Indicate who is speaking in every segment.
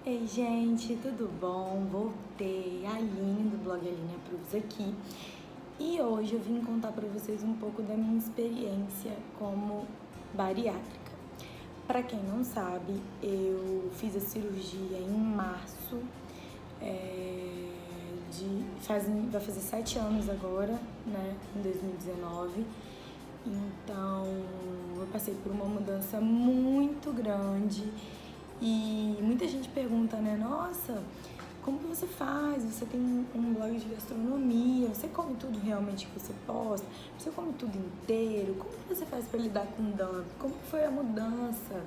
Speaker 1: Ei, gente, tudo bom? Voltei, a Aline do blog Aline Approves aqui. E hoje eu vim contar para vocês um pouco da minha experiência como bariátrica. Para quem não sabe, eu fiz a cirurgia em março, vai fazer 7 anos agora, né, em 2019. Então, eu passei por uma mudança muito grande e muita gente pergunta, né, nossa, como que você faz? Você tem um blog de gastronomia, você come tudo realmente que você posta? Você come tudo inteiro? Como que você faz para lidar com o dump? Como que foi a mudança?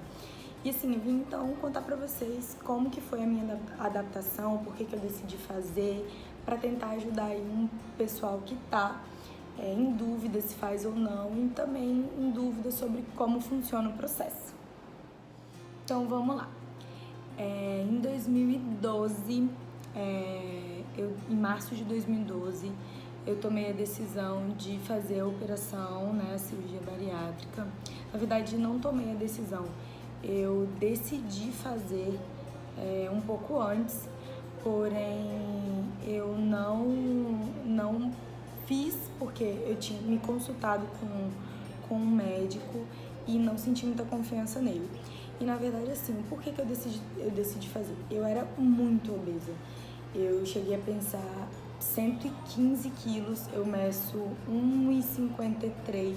Speaker 1: E assim, eu vim então contar pra vocês como que foi a minha adaptação, por que eu decidi fazer, para tentar ajudar aí um pessoal que tá em dúvida se faz ou não e também em dúvida sobre como funciona o processo. Então vamos lá. Em 2012, em março de 2012, eu tomei a decisão de fazer a operação, né, a cirurgia bariátrica. Na verdade, não tomei a decisão, eu decidi fazer um pouco antes, porém eu não fiz porque eu tinha me consultado com um médico e não senti muita confiança nele. E na verdade, assim, por que eu decidi fazer? Eu era muito obesa. Eu cheguei a pensar 115 quilos, eu meço 1,53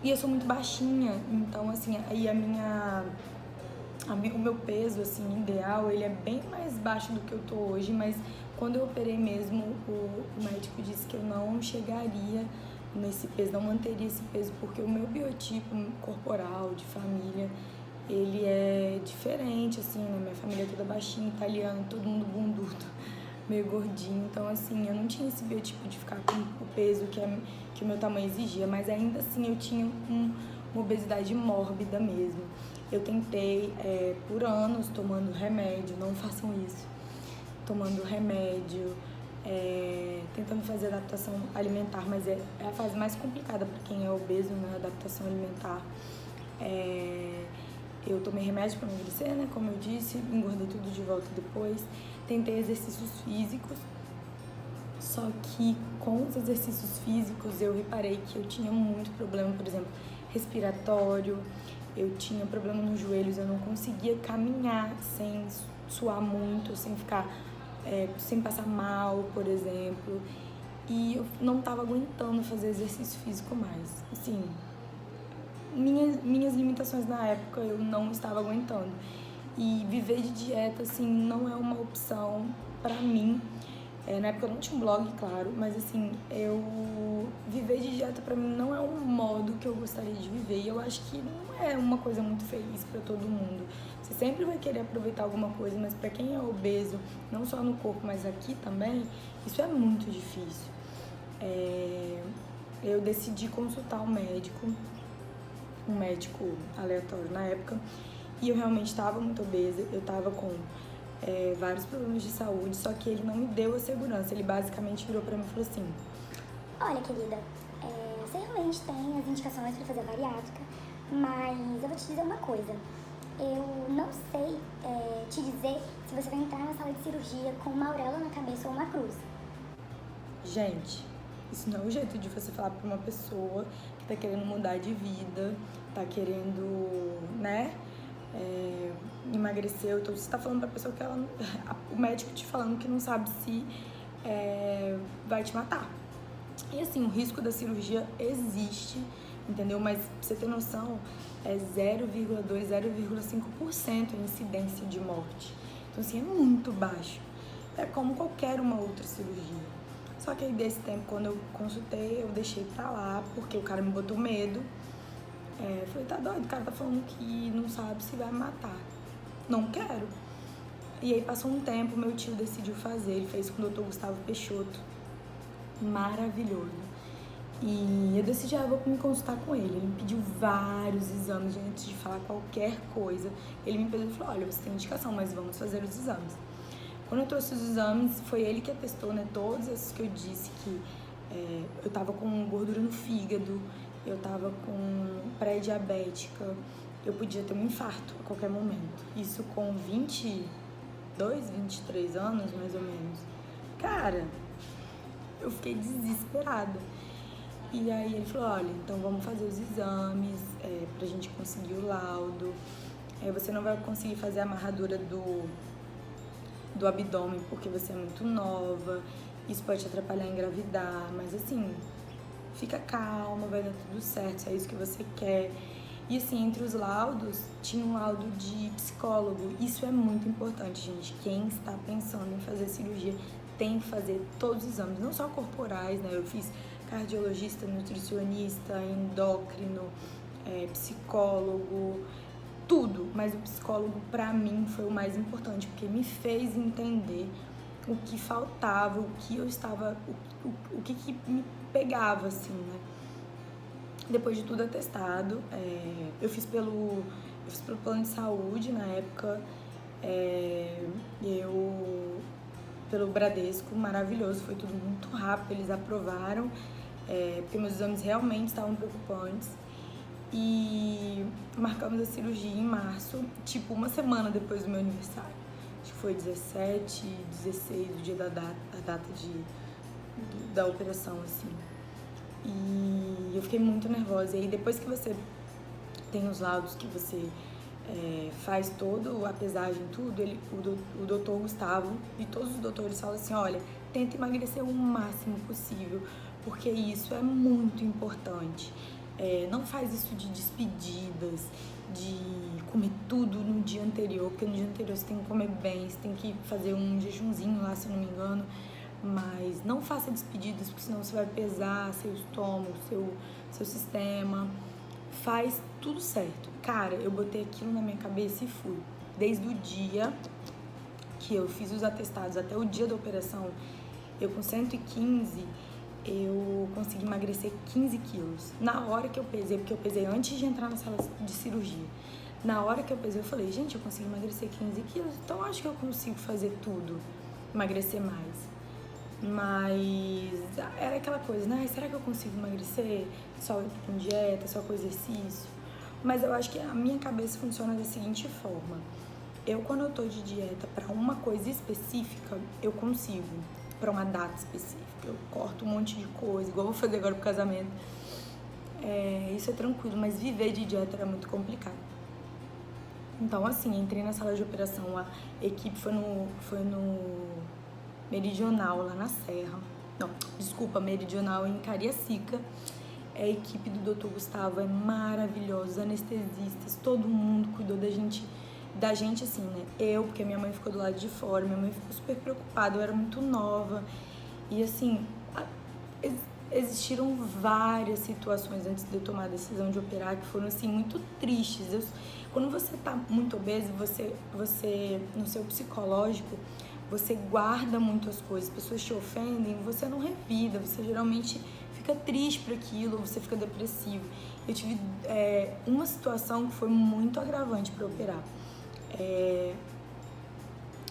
Speaker 1: e eu sou muito baixinha, então assim, aí o meu peso, assim, ideal, ele é bem mais baixo do que eu tô hoje, mas quando eu operei mesmo, o médico disse que eu não chegaria nesse peso, não manteria esse peso, porque o meu biotipo corporal, de família, ele é diferente, assim, né? Minha família é toda baixinha, italiana, todo mundo bundudo, meio gordinho, então assim, eu não tinha esse biotipo de ficar com o peso que o meu tamanho exigia, mas ainda assim eu tinha uma obesidade mórbida mesmo. Eu tentei por anos tomando remédio, não façam isso, tomando remédio, tentando fazer adaptação alimentar, mas é a fase mais complicada para quem é obeso, né, adaptação alimentar. Eu tomei remédio para emagrecer, né, como eu disse, engordei tudo de volta depois, tentei exercícios físicos, só que com os exercícios físicos eu reparei que eu tinha muito problema, por exemplo, respiratório, eu tinha problema nos joelhos, eu não conseguia caminhar sem suar muito, sem ficar, sem passar mal, por exemplo, e eu não estava aguentando fazer exercício físico mais, assim, minhas limitações na época eu não estava aguentando, e viver de dieta, assim, não é uma opção pra mim. Na época eu não tinha um blog, claro, mas assim, viver de dieta pra mim não é um modo que eu gostaria de viver, e eu acho que não é uma coisa muito feliz pra todo mundo. Você sempre vai querer aproveitar alguma coisa, mas pra quem é obeso, não só no corpo, mas aqui também, isso é muito difícil. Eu decidi consultar um médico aleatório na época, e eu realmente estava muito obesa, eu estava com vários problemas de saúde, só que ele não me deu a segurança, ele basicamente virou pra mim e falou assim:
Speaker 2: olha, querida, você realmente tem as indicações para fazer bariátrica, mas eu vou te dizer uma coisa, eu não sei te dizer se você vai entrar na sala de cirurgia com uma auréola na cabeça ou uma cruz.
Speaker 1: Gente, isso não é o jeito de você falar pra uma pessoa que tá querendo mudar de vida, tá querendo, né, emagrecer. Então você tá falando pra pessoa que o médico te falando que não sabe se vai te matar. E assim, o risco da cirurgia existe, entendeu? Mas pra você ter noção, é 0,2, 0,5% a incidência de morte. Então assim, é muito baixo. É como qualquer uma outra cirurgia. Só que aí desse tempo, quando eu consultei, eu deixei pra lá, porque o cara me botou medo. Falei, tá doido, o cara tá falando que não sabe se vai me matar. Não quero. E aí passou um tempo, meu tio decidiu fazer, ele fez com o Dr. Gustavo Peixoto. Maravilhoso. E eu decidi, eu vou me consultar com ele. Ele me pediu vários exames antes de falar qualquer coisa. Ele me pediu e falou, olha, você tem indicação, mas vamos fazer os exames. Quando eu trouxe os exames, foi ele que atestou, né, todos esses que eu disse que eu tava com gordura no fígado, eu tava com pré-diabética, eu podia ter um infarto a qualquer momento. Isso com 22, 23 anos, mais ou menos. Cara, eu fiquei desesperada. E aí ele falou, olha, então vamos fazer os exames pra gente conseguir o laudo. Você não vai conseguir fazer a amarradura do abdômen porque você é muito nova. Isso pode te atrapalhar em engravidar, mas assim, fica calma, vai dar tudo certo, se é isso que você quer. E assim, entre os laudos, tinha um laudo de psicólogo. Isso é muito importante, gente. Quem está pensando em fazer cirurgia tem que fazer todos os exames, não só corporais, né? Eu fiz cardiologista, nutricionista, endócrino, psicólogo, tudo. Mas o psicólogo, pra mim, foi o mais importante, porque me fez entender o que faltava, o que eu estava, o que me pegava, assim, né? Depois de tudo atestado, eu fiz pelo plano de saúde na época, pelo Bradesco, maravilhoso, foi tudo muito rápido, eles aprovaram, porque meus exames realmente estavam preocupantes. E marcamos a cirurgia em março, tipo uma semana depois do meu aniversário. Acho que foi 17, 16, o dia da data da operação, assim. E eu fiquei muito nervosa. E aí depois que você tem os laudos, que você faz todo a pesagem, tudo, o doutor Gustavo e todos os doutores falam assim, olha, tenta emagrecer o máximo possível, porque isso é muito importante. Não faz isso de despedidas, de comer tudo no dia anterior, porque no dia anterior você tem que comer bem, você tem que fazer um jejumzinho lá, se eu não me engano. Mas não faça despedidas, porque senão você vai pesar seu estômago, seu sistema. Faz tudo certo. Cara, eu botei aquilo na minha cabeça e fui. Desde o dia que eu fiz os atestados até o dia da operação, eu com 115, eu consegui emagrecer 15 quilos. Na hora que eu pesei, porque eu pesei antes de entrar na sala de cirurgia. Na hora que eu pesei, eu falei, gente, eu consegui emagrecer 15 quilos, então acho que eu consigo fazer tudo, emagrecer mais. Mas era aquela coisa, né? Será que eu consigo emagrecer só com dieta, só com exercício? Mas eu acho que a minha cabeça funciona da seguinte forma. Eu, quando eu tô de dieta para uma coisa específica, eu consigo. Para uma data específica. Eu corto um monte de coisa, igual eu vou fazer agora pro casamento. Isso é tranquilo, mas viver de dieta era muito complicado. Então, assim, entrei na sala de operação, a equipe foi no Meridional, lá na Serra. Não, desculpa, Meridional em Cariacica. A equipe do Dr. Gustavo é maravilhosa, os anestesistas, todo mundo cuidou da gente assim, né? Porque minha mãe ficou do lado de fora, minha mãe ficou super preocupada, eu era muito nova. E assim, existiram várias situações antes de eu tomar a decisão de operar que foram assim muito tristes. Quando você tá muito obeso, você no seu psicológico, você guarda muito as coisas, as pessoas te ofendem, você não revida, você geralmente fica triste por aquilo, você fica depressivo. Eu tive uma situação que foi muito agravante para operar.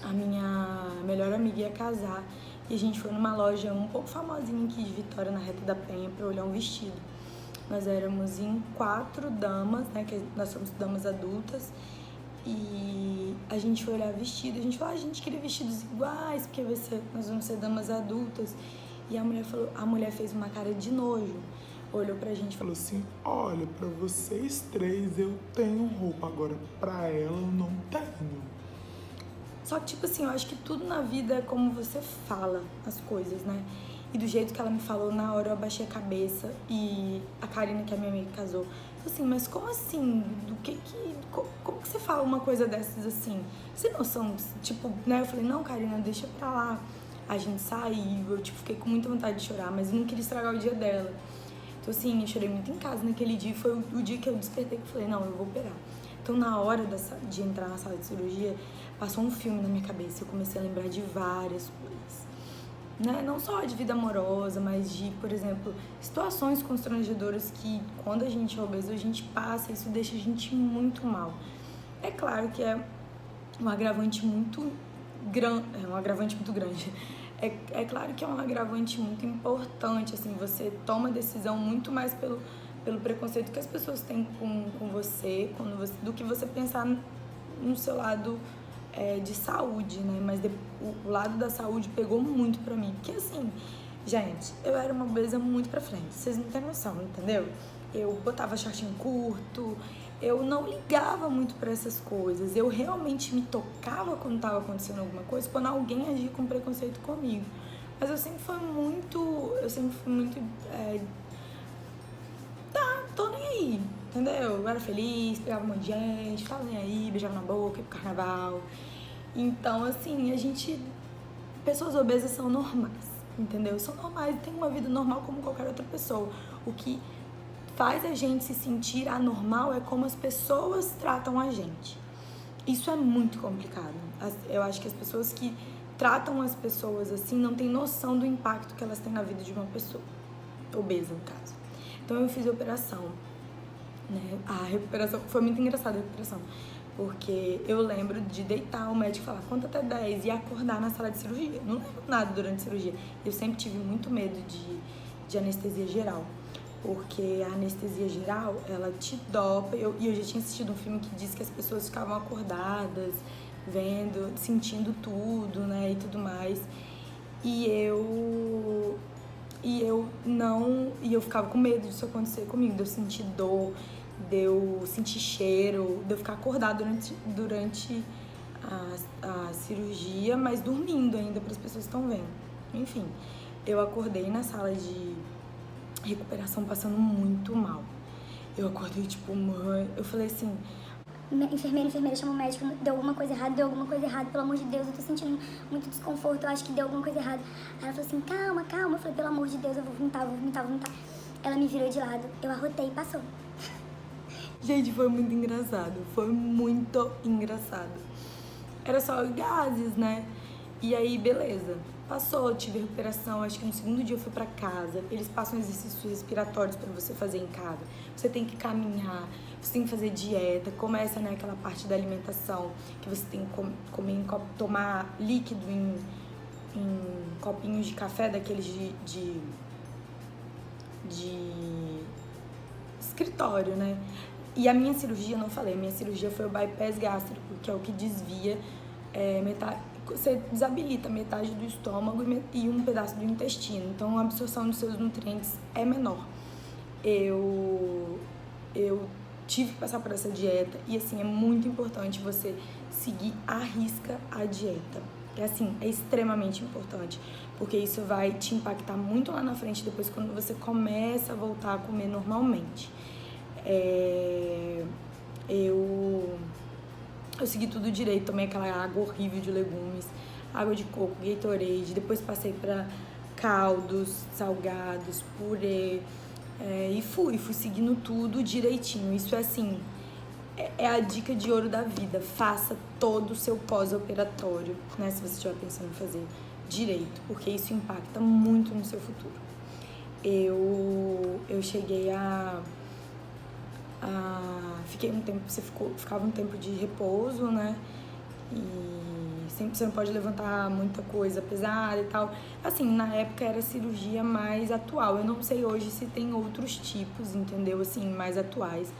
Speaker 1: A minha melhor amiga ia casar e a gente foi numa loja um pouco famosinha aqui de Vitória, na Reta da Penha, para olhar um vestido. Nós éramos em 4 damas, né, que nós somos damas adultas, e a gente foi olhar vestido, a gente falou, a gente queria vestidos iguais, porque nós vamos ser damas adultas. E a mulher fez uma cara de nojo, olhou pra gente e falou assim, olha, pra vocês 3 eu tenho roupa, agora pra ela eu não tenho. Só que, tipo assim, eu acho que tudo na vida é como você fala as coisas, né? E do jeito que ela me falou, na hora eu abaixei a cabeça e a Karina, que é minha amiga, casou, falou assim, mas como assim? Como que você fala uma coisa dessas assim? Sem noção, tipo, né? Eu falei, não, Karina, deixa pra lá. A gente saiu, eu tipo, fiquei com muita vontade de chorar, mas eu não queria estragar o dia dela. Então assim, eu chorei muito em casa naquele dia, foi o dia que eu despertei que eu falei, não, eu vou operar. Então na hora de entrar na sala de cirurgia, passou um filme na minha cabeça, eu comecei a lembrar de várias coisas. Né? Não só de vida amorosa, mas de, por exemplo, situações constrangedoras que quando a gente é obeso, a gente passa, isso deixa a gente muito mal. É claro que é um agravante muito grande, É claro que é um agravante muito importante, assim, você toma decisão muito mais pelo preconceito que as pessoas têm com você, do que você pensar no seu lado de saúde, né? Mas o lado da saúde pegou muito pra mim. Porque assim, gente, eu era uma obesa muito pra frente. Vocês não têm noção, entendeu? Eu botava shortinho curto, eu não ligava muito pra essas coisas. Eu realmente me tocava quando tava acontecendo alguma coisa, quando alguém agia com preconceito comigo. Mas eu sempre fui muito, tá, tô nem aí, entendeu? Eu era feliz, pegava um monte de gente, tava nem aí, beijava na boca, ia pro carnaval. Então, assim, pessoas obesas são normais, entendeu? São normais, têm uma vida normal como qualquer outra pessoa. O que faz a gente se sentir anormal é como as pessoas tratam a gente. Isso é muito complicado. Eu acho que as pessoas que tratam as pessoas assim não têm noção do impacto que elas têm na vida de uma pessoa obesa, no caso. Então eu fiz a operação, né? A recuperação foi muito engraçada, a recuperação, porque eu lembro de deitar, o médico falar conta até 10 e acordar na sala de cirurgia. Não lembro nada durante a cirurgia. Eu sempre tive muito medo de anestesia geral, porque a anestesia geral, ela te dopa. Eu já tinha assistido um filme que diz que as pessoas ficavam acordadas, vendo, sentindo tudo, né, e tudo mais. E eu ficava com medo disso acontecer comigo, de eu sentir dor, de eu sentir cheiro, de eu ficar acordada durante a cirurgia, mas dormindo ainda para as pessoas que estão vendo. Enfim, eu acordei na sala de recuperação passando muito mal. Eu acordei tipo, mãe, eu falei assim,
Speaker 2: enfermeira, chama o médico, deu alguma coisa errada, pelo amor de Deus, eu tô sentindo muito desconforto, eu acho que deu alguma coisa errada. Aí ela falou assim, calma, eu falei, pelo amor de Deus, eu vou vomitar. Ela me virou de lado, eu arrotei e passou.
Speaker 1: Gente, foi muito engraçado. Era só gases, né? E aí, beleza. Passou, tive recuperação, acho que no segundo dia eu fui pra casa. Eles passam exercícios respiratórios pra você fazer em casa. Você tem que caminhar, você tem que fazer dieta. Começa, né, aquela parte da alimentação, que você tem que comer tomar líquido em copinhos de café, daqueles de escritório, né? E a minha cirurgia, não falei, a minha cirurgia foi o bypass gástrico, que é o que desvia você desabilita metade do estômago e um pedaço do intestino. Então, a absorção dos seus nutrientes é menor. Eu tive que passar por essa dieta e, assim, é muito importante você seguir à risca a dieta. É assim, é extremamente importante, porque isso vai te impactar muito lá na frente, depois quando você começa a voltar a comer normalmente. Eu segui tudo direito, tomei aquela água horrível de legumes, água de coco, Gatorade, depois passei para caldos, salgados, purê, e fui seguindo tudo direitinho. Isso é assim, é a dica de ouro da vida. Faça todo o seu pós-operatório, né, se você estiver pensando em fazer direito, porque isso impacta muito no seu futuro. Eu cheguei fiquei um tempo, ficava um tempo de repouso, né? E sempre você não pode levantar muita coisa pesada e tal. Assim, na época era a cirurgia mais atual. Eu não sei hoje se tem outros tipos, entendeu? Assim, mais atuais.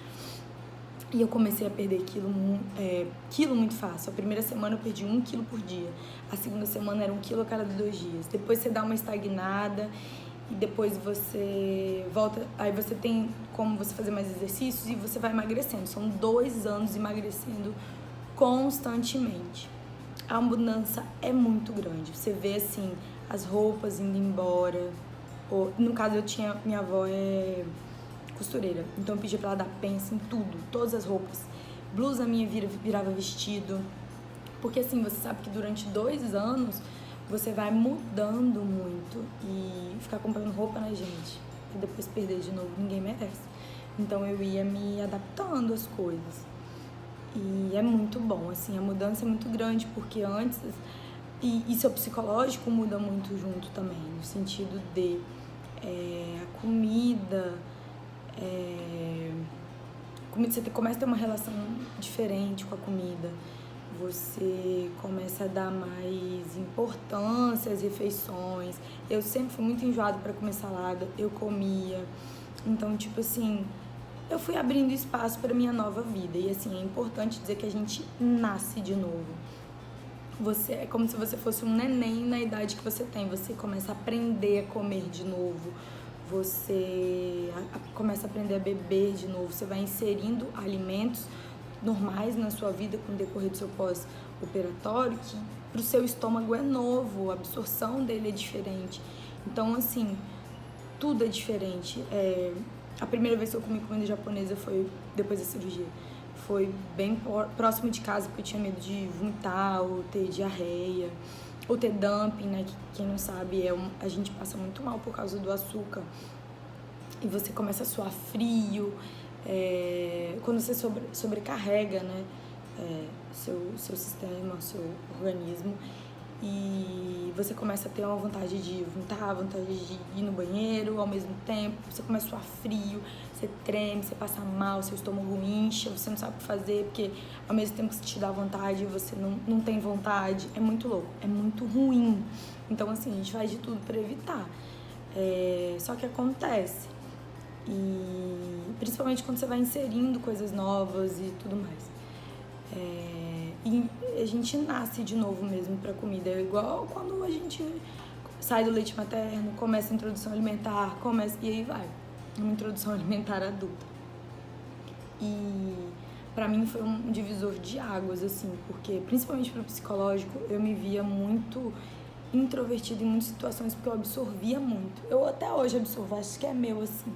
Speaker 1: E eu comecei a perder quilo muito fácil. A primeira semana eu perdi 1 quilo por dia. A segunda semana era 1 quilo a cada 2 dias. Depois você dá uma estagnada e depois você volta, aí você tem como você fazer mais exercícios e você vai emagrecendo. São 2 anos emagrecendo constantemente. A mudança é muito grande. Você vê, assim, as roupas indo embora. No caso, minha avó é costureira, então eu pedi pra ela dar pensa em tudo, todas as roupas. Blusa minha virava vestido. Porque, assim, você sabe que durante 2 anos você vai mudando muito e ficar comprando roupa, né, gente? E depois perder de novo, ninguém merece. Então eu ia me adaptando às coisas. E é muito bom, assim, a mudança é muito grande, porque antes... E seu psicológico muda muito junto também, no sentido de a comida... Você começa a ter uma relação diferente com a comida. Você começa a dar mais importância às refeições. Eu sempre fui muito enjoada para comer salada, eu comia. Então, tipo assim, eu fui abrindo espaço para minha nova vida. E assim, é importante dizer que a gente nasce de novo. É como se você fosse um neném na idade que você tem. Você começa a aprender a comer de novo. Você começa a aprender a beber de novo. Você vai inserindo alimentos normais na sua vida com o decorrer do seu pós-operatório, que pro seu estômago é novo, a absorção dele é diferente. Então, assim, tudo é diferente. A primeira vez que eu comi comida japonesa foi depois da cirurgia. Foi bem próximo de casa, porque eu tinha medo de vomitar ou ter diarreia, ou ter dumping, né? Que, quem não sabe, a gente passa muito mal por causa do açúcar. E você começa a suar frio, quando você sobrecarrega, né? Seu sistema, seu organismo. E você começa a ter uma vontade de vomitar, vontade de ir no banheiro ao mesmo tempo. Você começa a suar frio, você treme, você passa mal, seu estômago incha, você não sabe o que fazer, porque ao mesmo tempo que você te dá vontade, você não tem vontade. É muito louco, é muito ruim. Então, assim, a gente faz de tudo para evitar. Só que acontece. E principalmente quando você vai inserindo coisas novas e tudo mais. E a gente nasce de novo mesmo pra comida. É igual quando a gente sai do leite materno, começa a introdução alimentar, e aí vai. Uma introdução alimentar adulta. E pra mim foi um divisor de águas, assim, porque principalmente pro psicológico, eu me via muito introvertida em muitas situações, porque eu absorvia muito. Eu até hoje absorvo, acho que é meu, assim.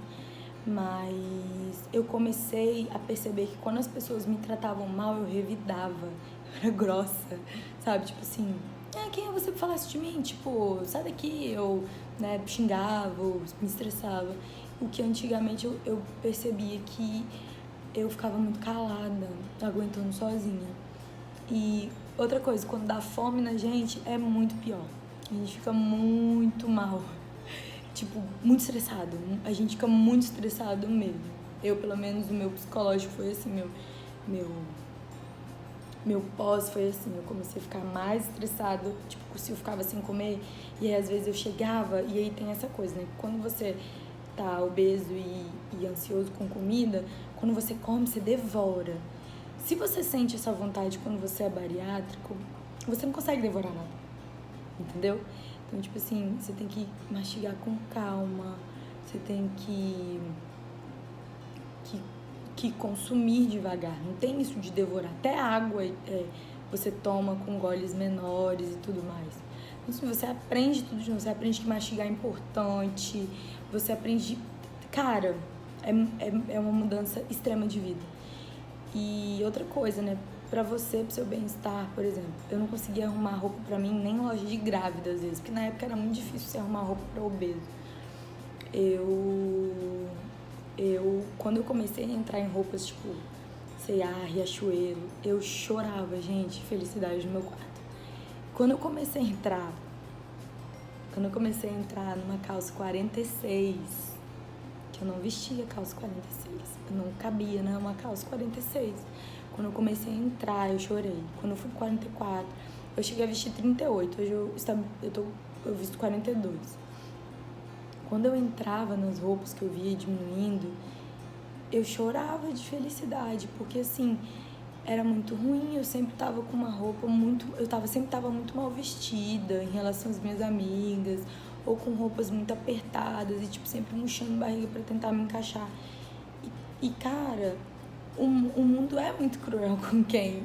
Speaker 1: Mas eu comecei a perceber que quando as pessoas me tratavam mal, eu revidava. Eu era grossa, sabe? Tipo assim, quem é você pra falar isso de mim? Tipo, sai daqui. Eu, né, xingava, ou me estressava. O que antigamente eu percebia que eu ficava muito calada, aguentando sozinha. E outra coisa, quando dá fome na gente, é muito pior. A gente fica muito mal. Tipo, muito estressado. A gente fica muito estressado mesmo. Eu, pelo menos, o meu psicológico foi assim, meu pós foi assim. Eu comecei a ficar mais estressado, tipo, se eu ficava sem comer. E aí, às vezes, eu chegava, e aí tem essa coisa, né? Quando você tá obeso e ansioso com comida, quando você come, você devora. Se você sente essa vontade quando você é bariátrico, você não consegue devorar nada. Entendeu? Então, tipo assim, você tem que mastigar com calma, você tem que consumir devagar. Não tem isso de devorar. Até água você toma com goles menores e tudo mais. Então, assim, você aprende tudo de novo. Você aprende que mastigar é importante. Você aprende... Cara, é uma mudança extrema de vida. E outra coisa, né? Pra você, pro seu bem-estar, por exemplo, eu não conseguia arrumar roupa pra mim nem em loja de grávida, às vezes, porque na época era muito difícil você arrumar roupa pra obeso. Quando eu comecei a entrar em roupas, tipo, C&A, Riachuelo, eu chorava, gente, felicidade no meu quarto. Quando eu comecei a entrar numa calça 46, que eu não vestia calça 46, eu não cabia, né, uma calça 46. Quando eu comecei a entrar, eu chorei. Quando eu fui 44, eu cheguei a vestir 38. Hoje eu visto 42. Quando eu entrava nas roupas que eu via diminuindo, eu chorava de felicidade. Porque, assim, era muito ruim. Eu sempre tava com uma roupa sempre tava muito mal vestida em relação às minhas amigas. Ou com roupas muito apertadas e, tipo, sempre murchando barriga pra tentar me encaixar. E cara... O mundo é muito cruel com quem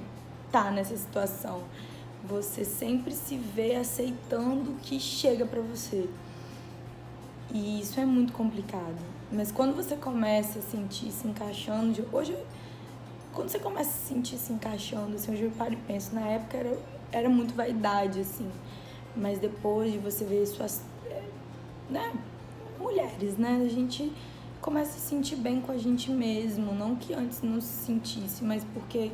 Speaker 1: tá nessa situação. Você sempre se vê aceitando o que chega pra você. E isso é muito complicado. Mas quando você começa a sentir se encaixando... Quando você começa a se sentir se encaixando, assim, hoje eu paro e penso, na época era muito vaidade, assim. Mas depois de você ver suas... né? Mulheres, né? A gente... começa a se sentir bem com a gente mesmo, não que antes não se sentisse, mas porque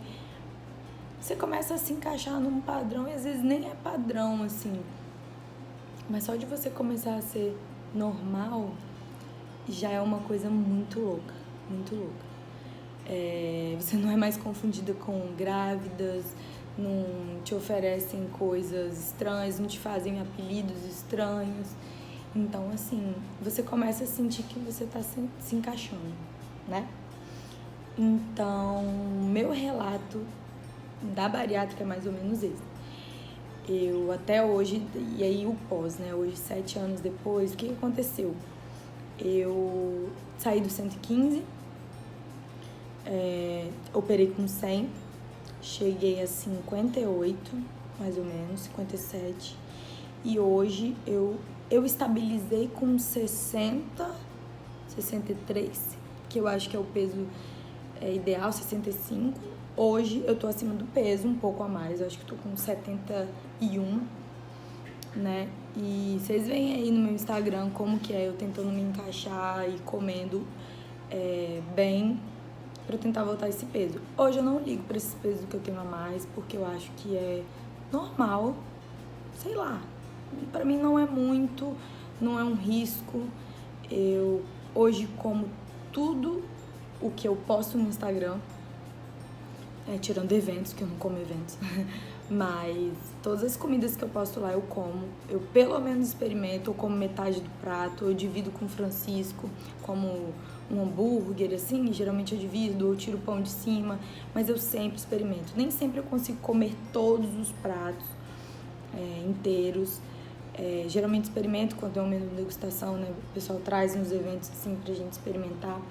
Speaker 1: você começa a se encaixar num padrão e às vezes nem é padrão, assim. Mas só de você começar a ser normal já é uma coisa muito louca, muito louca. Você não é mais confundida com grávidas, não te oferecem coisas estranhas, não te fazem apelidos estranhos. Então, assim, você começa a sentir que você tá se encaixando, né? Então, meu relato da bariátrica é mais ou menos esse. Eu até hoje, e aí o pós, né? Hoje, 7 anos depois, o que aconteceu? Eu saí do 115, operei com 100, cheguei a 58, mais ou menos, 57, e hoje eu estabilizei com 60, 63, que eu acho que é o peso ideal, 65. Hoje eu tô acima do peso, um pouco a mais, eu acho que tô com 71, né? E vocês veem aí no meu Instagram como que é eu tentando me encaixar e comendo bem pra eu tentar voltar esse peso. Hoje eu não ligo pra esses pesos que eu tenho a mais, porque eu acho que é normal, sei lá. Pra mim não é muito, não é um risco. Eu hoje como tudo o que eu posto no Instagram, tirando eventos, que eu não como eventos, mas todas as comidas que eu posto lá eu como. Eu pelo menos experimento, eu como metade do prato, eu divido com o Francisco, como um hambúrguer, assim, geralmente eu divido, eu tiro o pão de cima, mas eu sempre experimento. Nem sempre eu consigo comer todos os pratos inteiros. Geralmente experimento quando é um menu de degustação, né? O pessoal traz nos eventos assim pra gente experimentar.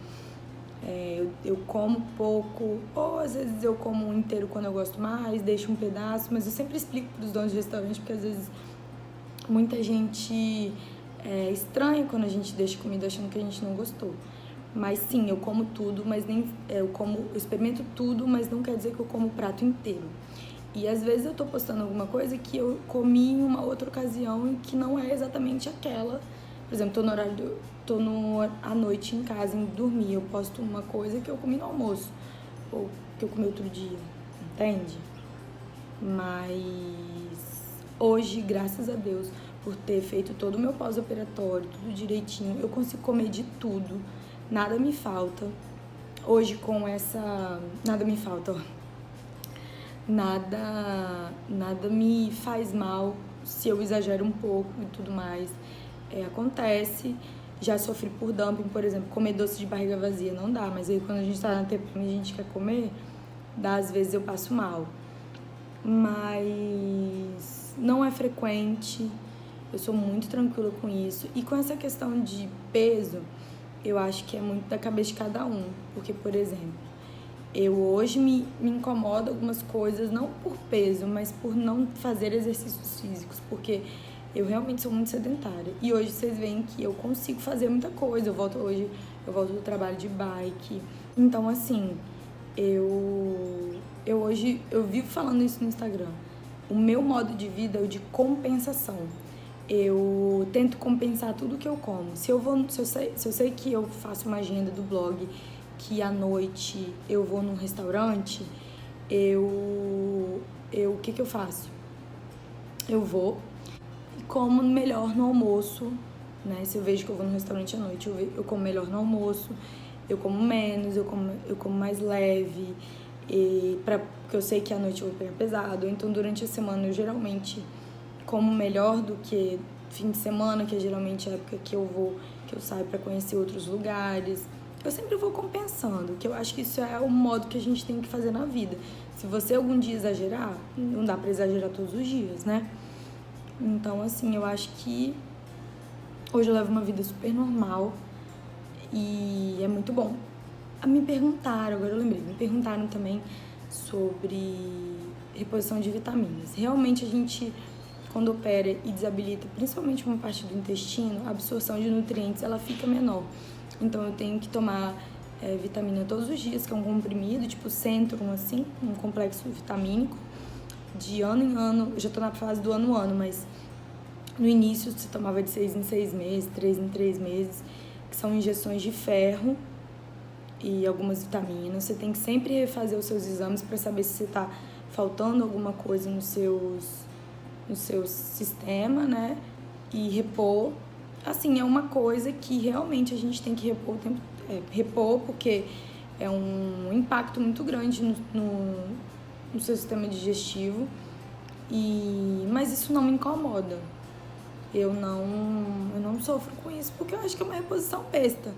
Speaker 1: Eu como pouco, ou às vezes eu como um inteiro quando eu gosto mais, deixo um pedaço, mas eu sempre explico pros donos de restaurante, porque às vezes muita gente estranha quando a gente deixa comida achando que a gente não gostou. Mas sim, eu como tudo, mas nem eu experimento tudo, mas não quer dizer que eu como o prato inteiro. E às vezes eu tô postando alguma coisa que eu comi em uma outra ocasião e que não é exatamente aquela. Por exemplo, tô à noite em casa, em dormir, eu posto uma coisa que eu comi no almoço, ou que eu comi outro dia, entende? Mas hoje, graças a Deus, por ter feito todo o meu pós-operatório, tudo direitinho, eu consigo comer de tudo, nada me falta. Hoje com essa... nada me falta, ó. Nada me faz mal se eu exagero um pouco e tudo mais. Acontece. Já sofri por dumping, por exemplo, comer doce de barriga vazia não dá, mas aí quando a gente tá na TPM e a gente quer comer, às vezes eu passo mal. Mas não é frequente, eu sou muito tranquila com isso. E com essa questão de peso, eu acho que é muito da cabeça de cada um. Porque, por exemplo, eu hoje me incomodo algumas coisas, não por peso, mas por não fazer exercícios físicos, porque eu realmente sou muito sedentária. E hoje vocês veem que eu consigo fazer muita coisa. Eu volto do trabalho de bike. Então, assim, eu hoje, eu vivo falando isso no Instagram. O meu modo de vida é o de compensação. Eu tento compensar tudo que eu como. Se eu sei que eu faço uma agenda do blog, que à noite eu vou num restaurante, o que eu faço? Eu vou e como melhor no almoço, né? Se eu vejo que eu vou no restaurante à noite, eu como melhor no almoço, eu como menos, eu como mais leve, porque eu sei que à noite eu vou pegar pesado. Então, durante a semana, eu geralmente como melhor do que fim de semana, que é geralmente a época que eu saio para conhecer outros lugares. Eu sempre vou compensando, que eu acho que isso é o modo que a gente tem que fazer na vida. Se você algum dia exagerar, não dá pra exagerar todos os dias, né? Então, assim, eu acho que hoje eu levo uma vida super normal e é muito bom. Me perguntaram também sobre reposição de vitaminas. Realmente a gente, quando opera e desabilita, principalmente uma parte do intestino, a absorção de nutrientes ela fica menor. Então eu tenho que tomar vitamina todos os dias, que é um comprimido, tipo Centrum, assim, um complexo vitamínico, de ano em ano. Eu já tô na fase do ano a ano, mas no início você tomava de 6 em 6 meses, 3 em 3 meses, que são injeções de ferro e algumas vitaminas. Você tem que sempre refazer os seus exames para saber se você tá faltando alguma coisa no seu sistema, né? E repor. Assim, é uma coisa que realmente a gente tem que repor porque é um impacto muito grande no seu sistema digestivo. Mas isso não me incomoda. Eu não sofro com isso porque eu acho que é uma reposição besta.